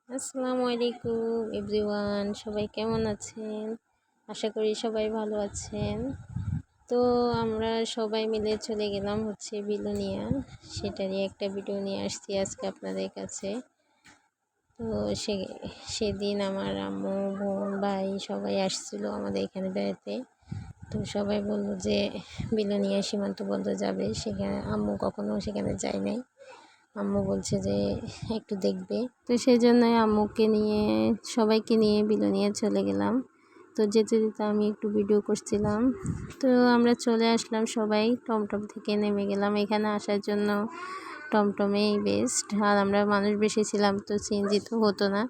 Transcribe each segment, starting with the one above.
আসসালামু আলাইকুম এভরিওয়ান, সবাই কেমন আছেন? আশা করি সবাই ভালো আছেন। তো আমরা সবাই মিলে চলে গেলাম বিলোনিয়া। সেটারই একটা ভিডিও নিয়ে আসছি আজকে আপনাদের কাছে। তো সেদিন আমার আম্মু, বোন, ভাই সবাই আসছিল আমাদের এখানে বেড়াতে। তো সবাই বলল যে বিলোনিয়া সীমান্ত বন্দর যাবে। সেখানে আম্মু কখনো সেখানে যায় নাই। আম্মু বলছে যে একটু দেখবে, তো সেই জন্যই আম্মুকে নিয়ে সবাইকে নিয়ে বিলোনিয়া চলে গেলাম। তো যেতে যেতে আমি একটু ভিডিও করছিলাম। তো আমরা চলে আসলাম, সবাই টমটম থেকে নেমে গেলাম। এখানে আসার জন্য টমটমেই বেস্ট, আর আমরা মানুষ বেশি ছিলাম তো সিএনজি তো হতো না।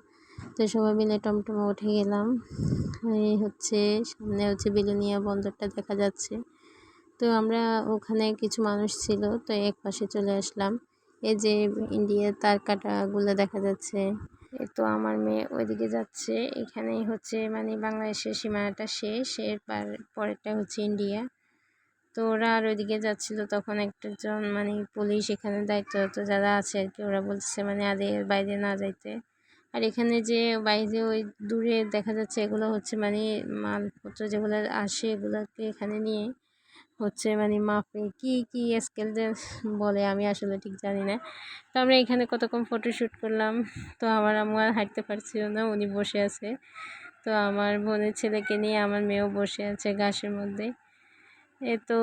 তো সবাই মিলে টমটমে উঠে গেলাম। এই সামনে বিলোনিয়া বন্দরটা দেখা যাচ্ছে। তো আমরা ওখানে কিছু মানুষ ছিল, তো এক পাশে চলে আসলাম। এই যে ইন্ডিয়ার তার কাটাগুলো দেখা যাচ্ছে। তো আমার মেয়ে ওইদিকে যাচ্ছে। এখানেই বাংলাদেশের সীমানাটা শেষ, এর পরেরটা ইন্ডিয়া। তো ওরা আর ওইদিকে যাচ্ছিল, তখন একজন পুলিশ এখানে দায়িত্বরত যারা আছে আর কি, ওরা বলছে আদের বাইরে না যাইতে। আর এখানে যে বাইরে ওই দূরে দেখা যাচ্ছে এগুলো মালপত্র যেগুলো আসে এগুলোকে এখানে নিয়ে মাপে কি স্কেল যে বলে, আমি আসলে ঠিক জানি না। তো আমরা এখানে কতক্ষণ ফটোশ্যুট করলাম। তো আমার আম্মু আর হাঁটতে পারছিল না, উনি বসে আছে। তো আমার বোনের ছেলেকে নিয়ে আমার মেয়েও বসে আছে ঘাসের মধ্যে। তো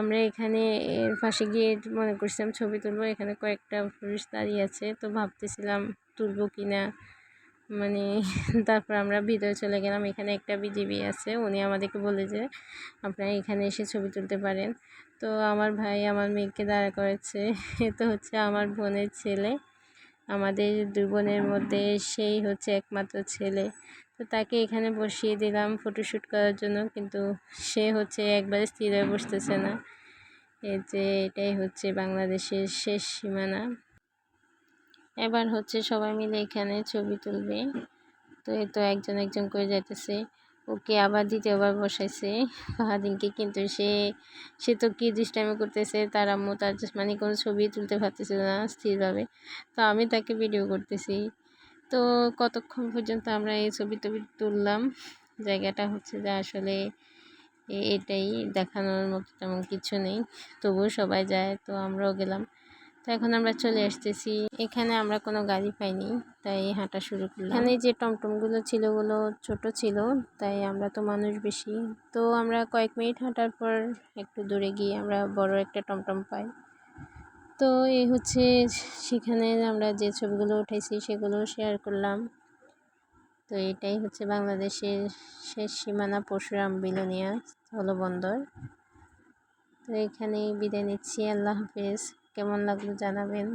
আমরা এখানে এর পাশে গিয়ে মনে করছিলাম ছবি তুলবো। এখানে কয়েকটা পুরুষ দাঁড়িয়ে আছে, তো ভাবতেছিলাম তুলবো কিনা। তারপর আমরা ভিতরে চলে গেলাম। এখানে একটা বিজিবি আছে, উনি আমাদেরকে বলে যে আপনারা এখানে এসে ছবি তুলতে পারেন। তো আমার ভাই আমার মেয়েকে দাঁড়া করেছে। এ তো আমার বোনের ছেলে, আমাদের দুই বোনের মধ্যে সেই একমাত্র ছেলে। তো তাকে এখানে বসিয়ে দিলাম ফটোশ্যুট করার জন্য, কিন্তু সে একবারে স্থির হয়ে বসতেছে না। এই যে এটাই বাংলাদেশের শেষ সীমানা। এবার সবাই মিলে এখানে ছবি তুলবে। তো একজন একজন করে যাইতেছে। ওকে আবার দ্বিতীয়বার বসাইছে ফাহাদিনকে, কিন্তু সে তো কি দুষ্টামি করতেছে। তার আম্মু তার কোনো ছবি তুলতে পারতেছিল না স্থিরভাবে। তো আমি তাকে ভিডিও করতেছি। তো কতক্ষণ পর্যন্ত আমরা এই ছবি তুললাম। জায়গাটা যে আসলে এটাই, দেখানোর মতো তেমন কিছু নেই, তবুও সবাই যায়, তো আমরাও গেলাম। তো এখন আমরা চলে আসতেছি। এখানে আমরা কোনো গাড়ি পাইনি, তাই হাঁটা শুরু করলাম। এখানে যে টমটমগুলো ছিল ওগুলো ছোট ছিল, তাই আমরা তো মানুষ বেশি। তো আমরা কয়েক মিনিট হাঁটার পর একটু দূরে গিয়ে আমরা বড় একটা টমটম পাই। তো এই সেখানে আমরা যে ছবিগুলো উঠাইছি সেগুলো শেয়ার করলাম। তো এটাই বাংলাদেশের শেষ সীমানা পরশুরাম বিলোনিয়া স্থলবন্দর। তো এখানেই বিদায় নিচ্ছি। আল্লাহ হাফেজ। কেমন লাগলো জানাবেন।